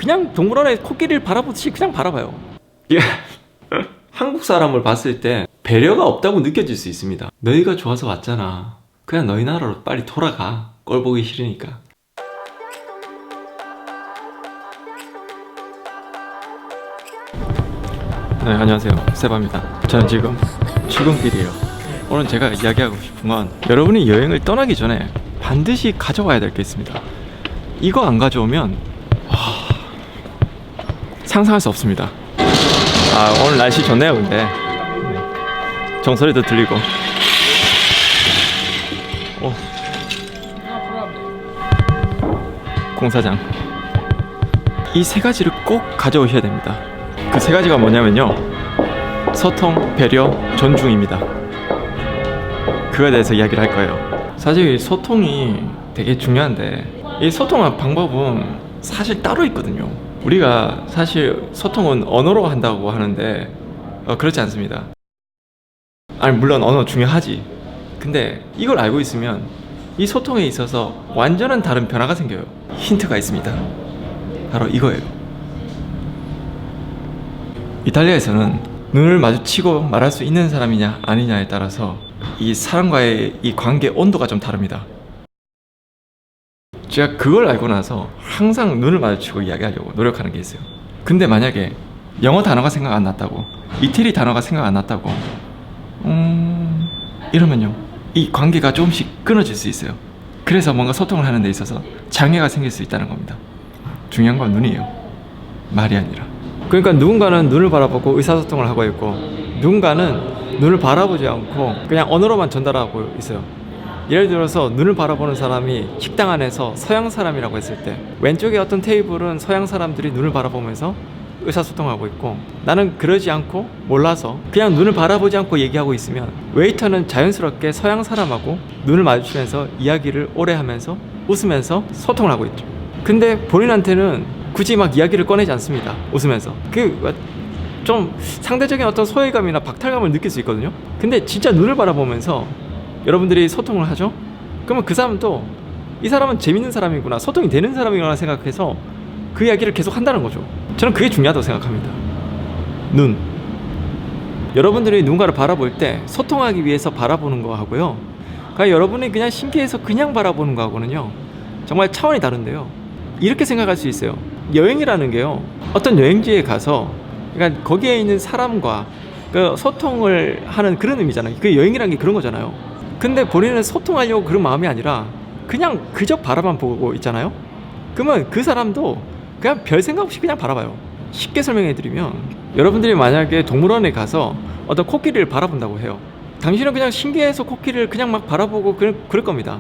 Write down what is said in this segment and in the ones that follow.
그냥 동물원에 코끼리를 바라보듯이 그냥 바라봐요. 예. 한국 사람을 봤을 때 배려가 없다고 느껴질 수 있습니다. 너희가 좋아서 왔잖아. 그냥 너희 나라로 빨리 돌아가. 꼴 보기 싫으니까. 네, 안녕하세요. 세바입니다. 저는 지금 출근길이에요. 오늘 제가 이야기하고 싶은 건 여러분이 여행을 떠나기 전에 반드시 가져와야 될 게 있습니다. 이거 안 가져오면 상상할 수 없습니다. 오늘 날씨 좋네요. 근데 정소리도 들리고 공사장. 이 세 가지를 꼭 가져오셔야 됩니다. 그 세 가지가 뭐냐면요, 소통, 배려, 존중입니다. 그거에 대해서 이야기를 할 거예요. 사실 소통이 되게 중요한데 이 소통의 방법은 사실 따로 있거든요. 우리가 사실 소통은 언어로 한다고 하는데 그렇지 않습니다. 아니, 물론 언어 중요하지. 근데 이걸 알고 있으면 이 소통에 있어서 완전한 다른 변화가 생겨요. 힌트가 있습니다. 바로 이거예요. 이탈리아에서는 눈을 마주치고 말할 수 있는 사람이냐 아니냐에 따라서 이 사람과의 이 관계 온도가 좀 다릅니다. 제가 그걸 알고 나서 항상 눈을 마주치고 이야기하려고 노력하는 게 있어요. 근데 만약에 영어 단어가 생각 안 났다고, 이태리 단어가 생각 안 났다고 이러면요, 이 관계가 조금씩 끊어질 수 있어요. 그래서 뭔가 소통을 하는 데 있어서 장애가 생길 수 있다는 겁니다. 중요한 건 눈이에요. 말이 아니라. 그러니까 누군가는 눈을 바라보고 의사소통을 하고 있고, 누군가는 눈을 바라보지 않고 그냥 언어로만 전달하고 있어요. 예를 들어서 눈을 바라보는 사람이 식당 안에서 서양 사람이라고 했을 때 왼쪽에 어떤 테이블은 서양 사람들이 눈을 바라보면서 의사소통하고 있고, 나는 그러지 않고 몰라서 그냥 눈을 바라보지 않고 얘기하고 있으면 웨이터는 자연스럽게 서양 사람하고 눈을 마주치면서 이야기를 오래 하면서 웃으면서 소통을 하고 있죠. 근데 본인한테는 굳이 막 이야기를 꺼내지 않습니다. 웃으면서. 좀 상대적인 어떤 소외감이나 박탈감을 느낄 수 있거든요. 근데 진짜 눈을 바라보면서 여러분들이 소통을 하죠? 그러면 그 사람도 이 사람은 재밌는 사람이구나, 소통이 되는 사람이구나 생각해서 그 이야기를 계속 한다는 거죠. 저는 그게 중요하다고 생각합니다. 눈. 여러분들이 누군가를 바라볼 때 소통하기 위해서 바라보는 거 하고요, 그러니까 여러분이 그냥 신기해서 그냥 바라보는 거 하고는요 정말 차원이 다른데요. 이렇게 생각할 수 있어요. 여행이라는 게요, 어떤 여행지에 가서 그러니까 거기에 있는 사람과 그 소통을 하는 그런 의미잖아요. 그 여행이라는 게 그런 거잖아요. 근데 본인은 소통하려고 그런 마음이 아니라 그냥 그저 바라만 보고 있잖아요. 그러면 그 사람도 그냥 별 생각 없이 그냥 바라봐요. 쉽게 설명해 드리면, 여러분들이 만약에 동물원에 가서 어떤 코끼리를 바라본다고 해요. 당신은 그냥 신기해서 코끼리를 그냥 막 바라보고 그럴 겁니다.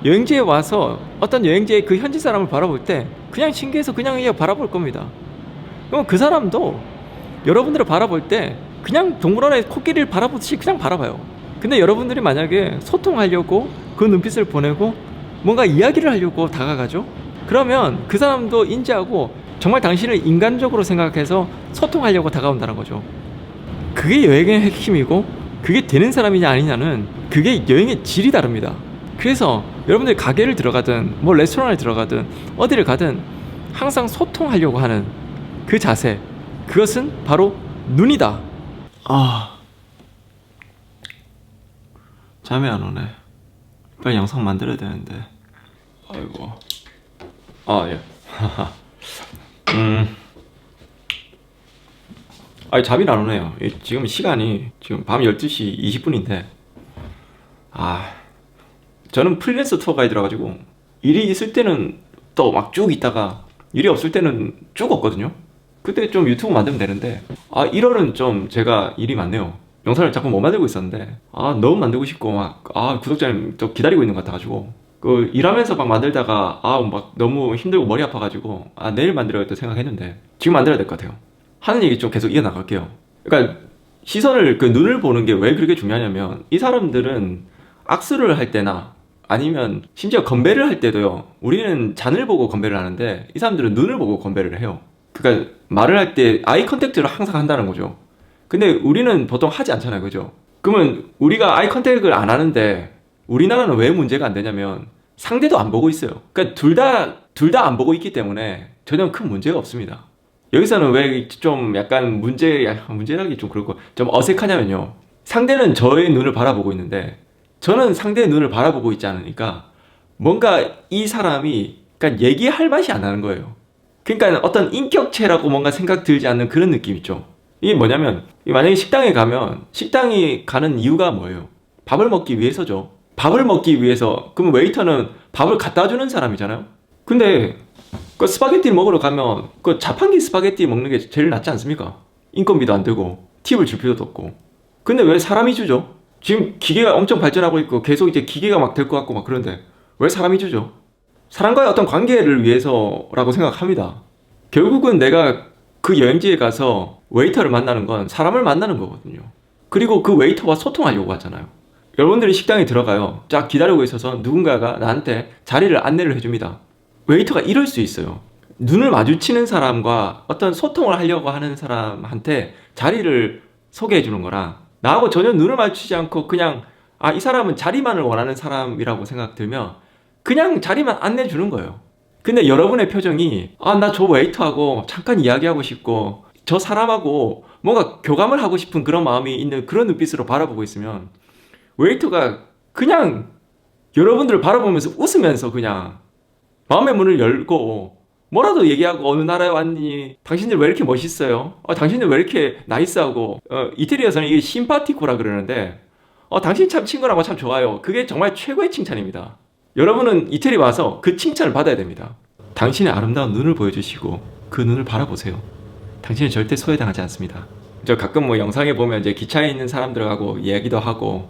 여행지에 와서 어떤 여행지의 그 현지 사람을 바라볼 때 그냥 신기해서 그냥 바라볼 겁니다. 그럼 그 사람도 여러분들을 바라볼 때 그냥 동물원에 코끼리를 바라보듯이 그냥 바라봐요. 근데 여러분들이 만약에 소통하려고 그 눈빛을 보내고 뭔가 이야기를 하려고 다가가죠? 그러면 그 사람도 인지하고 정말 당신을 인간적으로 생각해서 소통하려고 다가온다는 거죠. 그게 여행의 핵심이고, 그게 되는 사람이냐 아니냐는 그게 여행의 질이 다릅니다. 그래서 여러분들이 가게를 들어가든 뭐 레스토랑을 들어가든 어디를 가든 항상 소통하려고 하는 그 자세, 그것은 바로 눈이다. 잠이 안 오네. 빨리 영상 만들어야 되는데. 아이고. 예. 잠이 안 오네요. 지금 시간이 지금 밤 12시 20분인데 저는 프리랜서 투어 가이드라 가지고 일이 있을 때는 또 막 쭉 있다가 일이 없을 때는 쭉 없거든요. 그때 좀 유튜브 만들면 되는데 1월은 좀 제가 일이 많네요. 영상을 자꾸 못 만들고 있었는데 너무 만들고 싶고 막 구독자님 또 기다리고 있는 것 같아가지고 일하면서 막 만들다가 막 너무 힘들고 머리 아파가지고 내일 만들어야겠다 생각했는데 지금 만들어야 될 것 같아요. 하는 얘기 좀 계속 이어나갈게요. 그러니까 시선을, 그 눈을 보는 게 왜 그렇게 중요하냐면, 이 사람들은 악수를 할 때나 아니면 심지어 건배를 할 때도요, 우리는 잔을 보고 건배를 하는데 이 사람들은 눈을 보고 건배를 해요. 그러니까 말을 할 때 아이 컨택트를 항상 한다는 거죠. 근데 우리는 보통 하지 않잖아요, 그죠? 그러면 우리가 아이 컨택을 안 하는데 우리나라는 왜 문제가 안 되냐면, 상대도 안 보고 있어요. 그러니까 둘 다 안 보고 있기 때문에 전혀 큰 문제가 없습니다. 여기서는 왜 좀 약간 문제라기 좀 그렇고 좀 어색하냐면요. 상대는 저의 눈을 바라보고 있는데 저는 상대의 눈을 바라보고 있지 않으니까 뭔가 이 사람이 그러니까 얘기할 맛이 안 나는 거예요. 그러니까 어떤 인격체라고 뭔가 생각 들지 않는 그런 느낌 있죠. 이게 뭐냐면 만약에 식당에 가면 식당에 가는 이유가 뭐예요? 밥을 먹기 위해서죠. 밥을 먹기 위해서. 그러면 웨이터는 밥을 갖다 주는 사람이잖아요. 근데 그 스파게티를 먹으러 가면 그 자판기 스파게티 먹는 게 제일 낫지 않습니까? 인건비도 안 들고 팁을 줄 필요도 없고. 근데 왜 사람이 주죠? 지금 기계가 엄청 발전하고 있고 계속 이제 기계가 막 될 것 같고 막 그런데 왜 사람이 주죠? 사람과의 어떤 관계를 위해서라고 생각합니다. 결국은 내가 그 여행지에 가서 웨이터를 만나는 건 사람을 만나는 거거든요. 그리고 그 웨이터와 소통하려고 하잖아요. 여러분들이 식당에 들어가요. 쫙 기다리고 있어서 누군가가 나한테 자리를 안내를 해줍니다. 웨이터가 이럴 수 있어요. 눈을 마주치는 사람과 어떤 소통을 하려고 하는 사람한테 자리를 소개해 주는 거랑 나하고 전혀 눈을 마주치지 않고 그냥 이 사람은 자리만을 원하는 사람이라고 생각 들면 그냥 자리만 안내 주는 거예요. 근데 여러분의 표정이 나 저 웨이터하고 잠깐 이야기하고 싶고 저 사람하고 뭔가 교감을 하고 싶은 그런 마음이 있는 그런 눈빛으로 바라보고 있으면 웨이터가 그냥 여러분들을 바라보면서 웃으면서 그냥 마음의 문을 열고 뭐라도 얘기하고 어느 나라에 왔니? 당신들 왜 이렇게 멋있어요? 당신들 왜 이렇게 나이스하고 이태리에서는 이게 심파티코라 그러는데 당신 참 친근하고 참 좋아요. 그게 정말 최고의 칭찬입니다. 여러분은 이태리 와서 그 칭찬을 받아야 됩니다. 당신의 아름다운 눈을 보여주시고 그 눈을 바라보세요. 당신은 절대 소외당하지 않습니다. 저 가끔 뭐 영상에 보면 이제 기차에 있는 사람들하고 이야기도 하고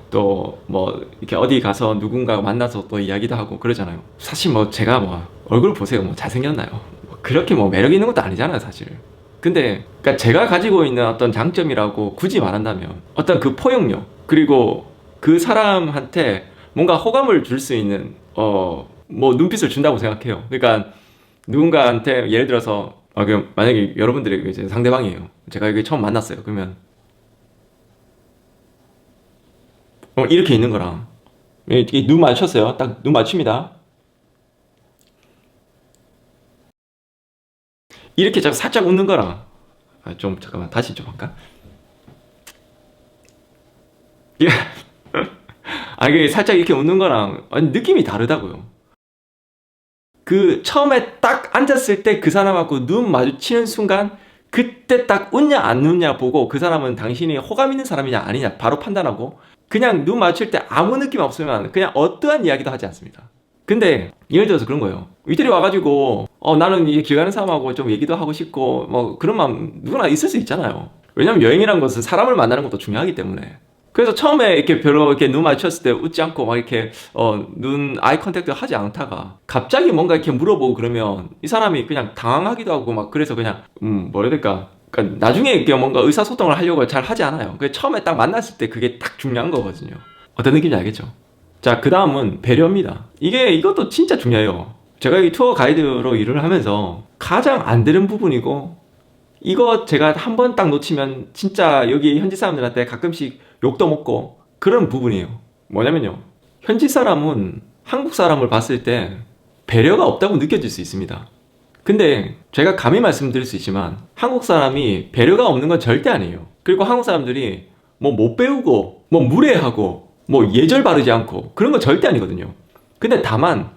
또 뭐 이렇게 어디 가서 누군가 만나서 또 이야기도 하고 그러잖아요. 사실 뭐 제가 뭐 얼굴 보세요. 뭐 잘생겼나요? 뭐 그렇게 뭐 매력 있는 것도 아니잖아요, 사실. 근데 그러니까 제가 가지고 있는 어떤 장점이라고 굳이 말한다면 어떤 그 포용력 그리고 그 사람한테 뭔가 호감을 줄 수 있는 뭐 눈빛을 준다고 생각해요. 그러니까 누군가한테 예를 들어서 만약에 여러분들이 이제 상대방이에요. 제가 여기 처음 만났어요. 그러면 이렇게 있는 거랑 눈 맞췄어요. 딱 눈 맞춥니다. 이렇게 살짝 웃는 거랑 좀 잠깐만 다시 좀 할까? 이게 살짝 이렇게 웃는 거랑 느낌이 다르다고요. 그 처음에 딱 앉았을 때 그 사람하고 눈 마주치는 순간 그때 딱 웃냐 안 웃냐 보고 그 사람은 당신이 호감 있는 사람이냐 아니냐 바로 판단하고 그냥 눈 마주칠 때 아무 느낌 없으면 그냥 어떠한 이야기도 하지 않습니다. 근데 예를 들어서 그런 거예요. 이태리 와가지고 나는 이게 길 가는 사람하고 좀 얘기도 하고 싶고 뭐 그런 마음 누구나 있을 수 있잖아요. 왜냐면 여행이란 것은 사람을 만나는 것도 중요하기 때문에. 그래서 처음에 이렇게 별로 이렇게 눈 마주쳤을 때 웃지 않고 막 이렇게 눈 아이 컨택트 하지 않다가 갑자기 뭔가 이렇게 물어보고 그러면 이 사람이 그냥 당황하기도 하고 막 그래서 그냥 뭐라 해야 될까? 그러니까 나중에 이렇게 뭔가 의사소통을 하려고 잘 하지 않아요. 그 처음에 딱 만났을 때 그게 딱 중요한 거거든요. 어떤 느낌인지 알겠죠? 자, 그 다음은 배려입니다. 이것도 진짜 중요해요. 제가 이 투어 가이드로 일을 하면서 가장 안 되는 부분이고 이거 제가 한 번 딱 놓치면 진짜 여기 현지 사람들한테 가끔씩 욕도 먹고 그런 부분이에요. 뭐냐면요. 현지 사람은 한국 사람을 봤을 때 배려가 없다고 느껴질 수 있습니다. 근데 제가 감히 말씀드릴 수 있지만 한국 사람이 배려가 없는 건 절대 아니에요. 그리고 한국 사람들이 뭐 못 배우고 뭐 무례하고 뭐 예절 바르지 않고 그런 건 절대 아니거든요. 근데 다만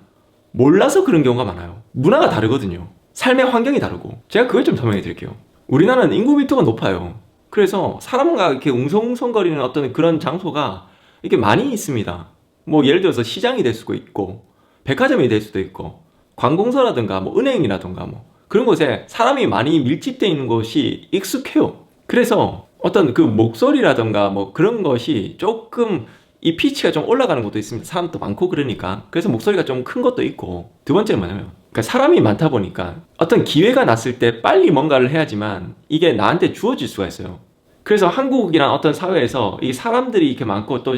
몰라서 그런 경우가 많아요. 문화가 다르거든요. 삶의 환경이 다르고. 제가 그걸 좀 설명해 드릴게요. 우리나라는 인구 밀도가 높아요. 그래서 사람과 이렇게 웅성웅성거리는 어떤 그런 장소가 이렇게 많이 있습니다. 뭐 예를 들어서 시장이 될 수도 있고 백화점이 될 수도 있고 관공서라든가 뭐 은행이라든가 뭐 그런 곳에 사람이 많이 밀집되어 있는 곳이 익숙해요. 그래서 어떤 그 목소리라든가 뭐 그런 것이 조금 이 피치가 좀 올라가는 것도 있습니다. 사람도 많고 그러니까. 그래서 목소리가 좀 큰 것도 있고. 두 번째는 뭐냐면 그러니까 사람이 많다 보니까 어떤 기회가 났을 때 빨리 뭔가를 해야지만 이게 나한테 주어질 수가 있어요. 그래서 한국이란 어떤 사회에서 이 사람들이 이렇게 많고 또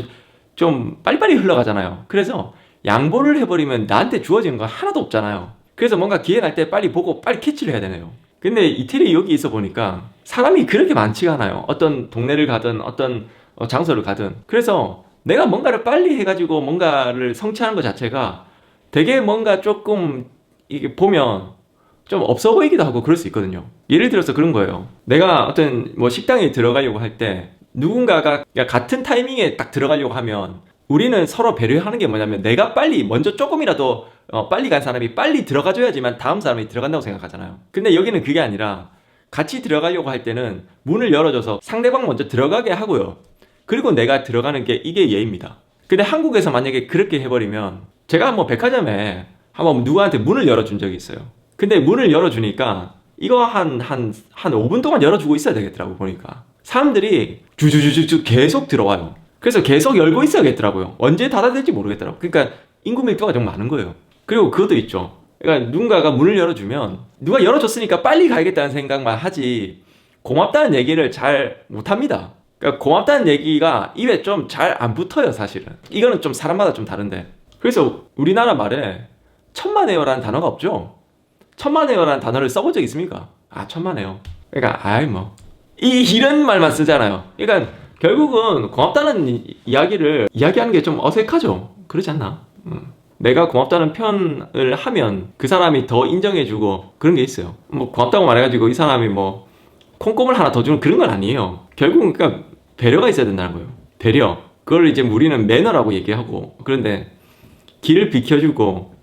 좀 빨리빨리 흘러가잖아요. 그래서 양보를 해버리면 나한테 주어지는 건 하나도 없잖아요. 그래서 뭔가 기회 날 때 빨리 보고 빨리 캐치를 해야 되네요. 근데 이태리 여기 있어 보니까 사람이 그렇게 많지가 않아요. 어떤 동네를 가든 어떤 장소를 가든. 그래서 내가 뭔가를 빨리 해가지고 뭔가를 성취하는 것 자체가 되게 뭔가 조금 이게 보면 좀 없어 보이기도 하고 그럴 수 있거든요. 예를 들어서 그런 거예요. 내가 어떤 뭐 식당에 들어가려고 할 때 누군가가 같은 타이밍에 딱 들어가려고 하면 우리는 서로 배려하는 게 뭐냐면 내가 빨리 먼저 조금이라도 빨리 간 사람이 빨리 들어가줘야지만 다음 사람이 들어간다고 생각하잖아요. 근데 여기는 그게 아니라 같이 들어가려고 할 때는 문을 열어줘서 상대방 먼저 들어가게 하고요. 그리고 내가 들어가는 게 이게 예입니다. 근데 한국에서 만약에 그렇게 해버리면 제가 뭐 백화점에 한번 누구한테 문을 열어준 적이 있어요. 근데 문을 열어주니까 이거 한 5분 동안 열어주고 있어야 되겠더라고 보니까. 사람들이 주주주주 계속 들어와요. 그래서 계속 열고 있어야겠더라고요. 언제 닫아질지 모르겠더라고요. 그러니까 인구 밀도가 좀 많은 거예요. 그리고 그것도 있죠. 그러니까 누군가가 문을 열어주면 누가 열어줬으니까 빨리 가야겠다는 생각만 하지 고맙다는 얘기를 잘 못합니다. 그러니까 고맙다는 얘기가 입에 좀 잘 안 붙어요 사실은. 이거는 좀 사람마다 좀 다른데. 그래서 우리나라 말에 천만에요라는 단어가 없죠. 천만에요라는 단어를 써본 적 있습니까? 아 천만에요. 그러니까 아이 뭐 이런 말만 쓰잖아요. 그러니까 결국은 고맙다는 이야기를 이야기하는 게 좀 어색하죠. 그렇지 않나? 내가 고맙다는 표현을 하면 그 사람이 더 인정해주고 그런 게 있어요. 뭐 고맙다고 말해가지고 이 사람이 뭐 콩고물 하나 더 주는 그런 건 아니에요. 결국은 그러니까 배려가 있어야 된다는 거예요. 배려. 그걸 이제 우리는 매너라고 얘기하고 그런데 길을 비켜주고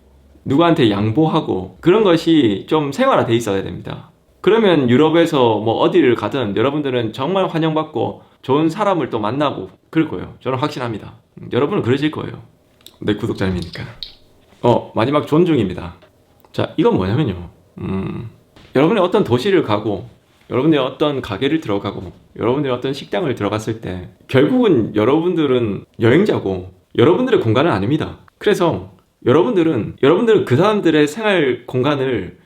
누구한테 양보하고 그런 것이 좀 생활화돼 있어야 됩니다. 그러면 유럽에서 뭐 어디를 가든 여러분들은 정말 환영받고 좋은 사람을 또 만나고 그럴 거예요. 저는 확신합니다. 여러분은 그러실 거예요. 내 구독자님이니까. 마지막 존중입니다. 자, 이건 뭐냐면요. 여러분이 어떤 도시를 가고 여러분들이 어떤 가게를 들어가고 여러분들이 어떤 식당을 들어갔을 때 결국은 여러분들은 여행자고 여러분들의 공간은 아닙니다. 그래서 여러분들은 그 사람들의 생활 공간을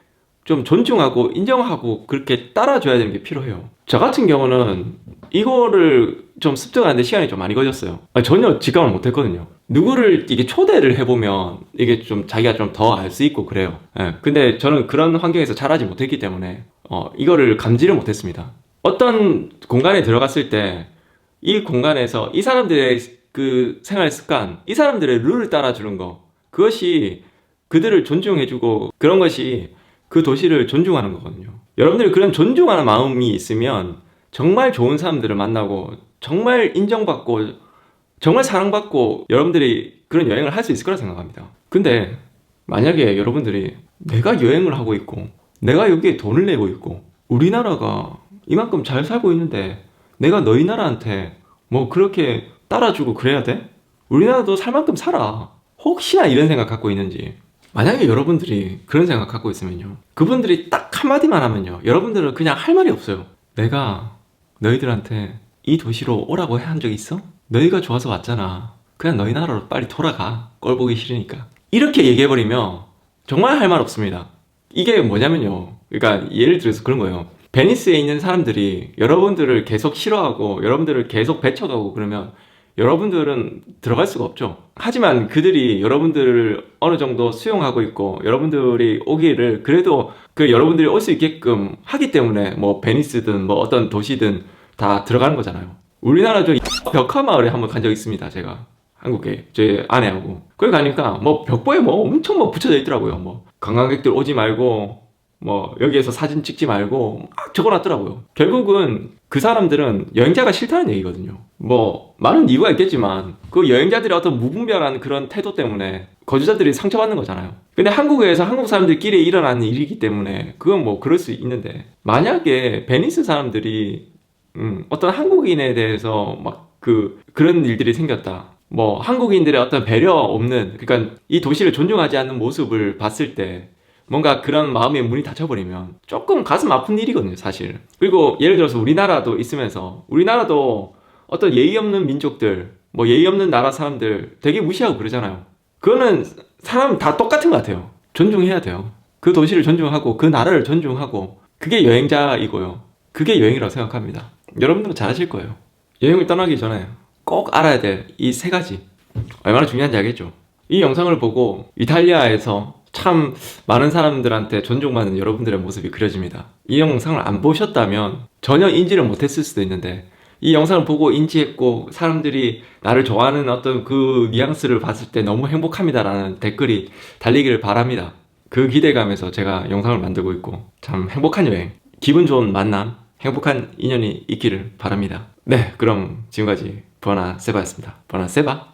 좀 존중하고 인정하고 그렇게 따라줘야 되는 게 필요해요. 저 같은 경우는 이거를 좀 습득하는데 시간이 좀 많이 걸렸어요. 전혀 직감을 못했거든요. 누구를 이게 초대를 해보면 이게 좀 자기가 좀 더 알 수 있고 그래요. 근데 저는 그런 환경에서 자라지 못했기 때문에 이거를 감지를 못했습니다. 어떤 공간에 들어갔을 때 이 공간에서 이 사람들의 그 생활 습관, 이 사람들의 룰을 따라주는 거, 그것이 그들을 존중해주고 그런 것이 그 도시를 존중하는 거거든요. 여러분들이 그런 존중하는 마음이 있으면 정말 좋은 사람들을 만나고 정말 인정받고 정말 사랑받고 여러분들이 그런 여행을 할 수 있을 거라 생각합니다. 근데 만약에 여러분들이 내가 여행을 하고 있고 내가 여기에 돈을 내고 있고 우리나라가 이만큼 잘 살고 있는데 내가 너희 나라한테 뭐 그렇게 따라주고 그래야 돼? 우리나라도 살 만큼 살아. 혹시나 이런 생각 갖고 있는지. 만약에 여러분들이 그런 생각 갖고 있으면요, 그분들이 딱 한마디만 하면요, 여러분들은 그냥 할 말이 없어요. 내가 너희들한테 이 도시로 오라고 한 적 있어? 너희가 좋아서 왔잖아. 그냥 너희 나라로 빨리 돌아가. 꼴 보기 싫으니까. 이렇게 얘기해버리면 정말 할 말 없습니다. 이게 뭐냐면요, 그러니까 예를 들어서 그런 거예요. 베니스에 있는 사람들이 여러분들을 계속 싫어하고 여러분들을 계속 배척하고 그러면 여러분들은 들어갈 수가 없죠. 하지만 그들이 여러분들을 어느 정도 수용하고 있고 여러분들이 오기를 그래도 그 여러분들이 올 수 있게끔 하기 때문에 뭐 베니스든 뭐 어떤 도시든 다 들어가는 거잖아요. 우리나라 저 벽화마을에 한번 간 적 있습니다. 제가 한국에 제 아내하고 거기 가니까 뭐 벽보에 뭐 엄청 뭐 붙여져 있더라고요. 뭐 관광객들 오지 말고 뭐 여기에서 사진 찍지 말고 막 적어놨더라고요. 결국은 그 사람들은 여행자가 싫다는 얘기거든요. 뭐 많은 이유가 있겠지만 그 여행자들의 어떤 무분별한 그런 태도 때문에 거주자들이 상처받는 거잖아요. 근데 한국에서 한국 사람들끼리 일어나는 일이기 때문에 그건 뭐 그럴 수 있는데, 만약에 베니스 사람들이 어떤 한국인에 대해서 막 그런 일들이 생겼다, 뭐 한국인들의 어떤 배려 없는, 그러니까 이 도시를 존중하지 않는 모습을 봤을 때 뭔가 그런 마음의 문이 닫혀버리면 조금 가슴 아픈 일이거든요, 사실. 그리고 예를 들어서 우리나라도 있으면서 우리나라도 어떤 예의 없는 민족들, 뭐 예의 없는 나라 사람들 되게 무시하고 그러잖아요. 그거는 사람 다 똑같은 것 같아요. 존중해야 돼요. 그 도시를 존중하고 그 나라를 존중하고, 그게 여행자이고요. 그게 여행이라고 생각합니다. 여러분들은 잘하실 거예요. 여행을 떠나기 전에 꼭 알아야 될 이 세 가지, 얼마나 중요한지 알겠죠? 이 영상을 보고 이탈리아에서 참 많은 사람들한테 존중받는 여러분들의 모습이 그려집니다. 이 영상을 안 보셨다면 전혀 인지를 못했을 수도 있는데 이 영상을 보고 인지했고 사람들이 나를 좋아하는 어떤 그 뉘앙스를 봤을 때 너무 행복합니다라는 댓글이 달리기를 바랍니다. 그 기대감에서 제가 영상을 만들고 있고 참 행복한 여행, 기분 좋은 만남, 행복한 인연이 있기를 바랍니다. 네, 그럼 지금까지 버나세바였습니다. 버나세바.